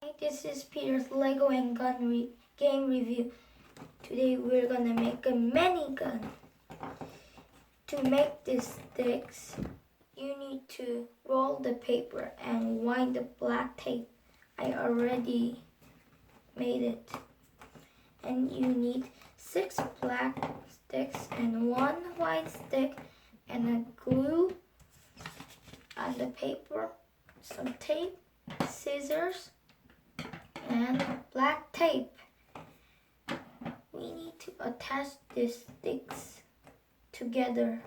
Hi, this is Peter's Lego and Gun game review. Today we're gonna make a minigun. To make these sticks, you need to roll the paper and wind the black tape. I already made it. And you need 6 black sticks and 1 white stick and a glue on the paper, some tape, scissors, and black tape. We need to attach these sticks together.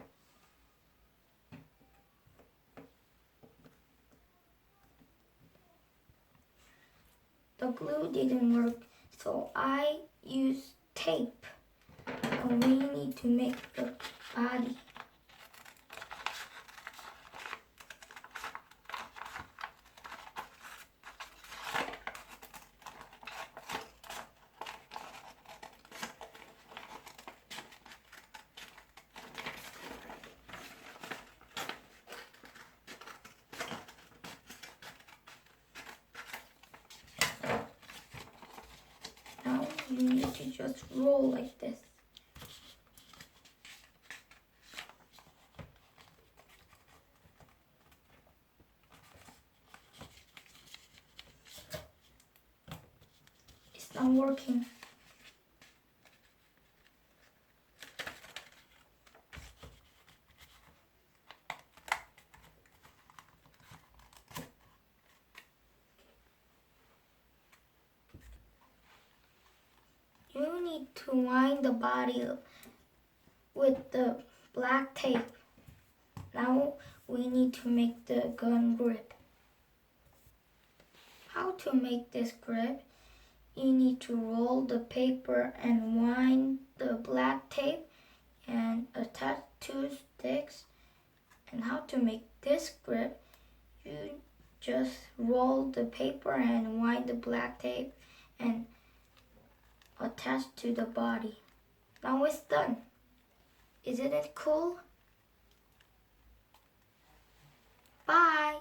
The glue didn't work, so I used tape. And we need to make the body. Now you need to just roll like this. It's not working. You need to wind the body with the black tape. Now we need to make the gun grip. How to make this grip? You need to roll the paper and wind the black tape and attach 2 sticks. And how to make this grip? You just roll the paper and wind the black tape and attached to the body. Now it's done. Isn't it cool? Bye!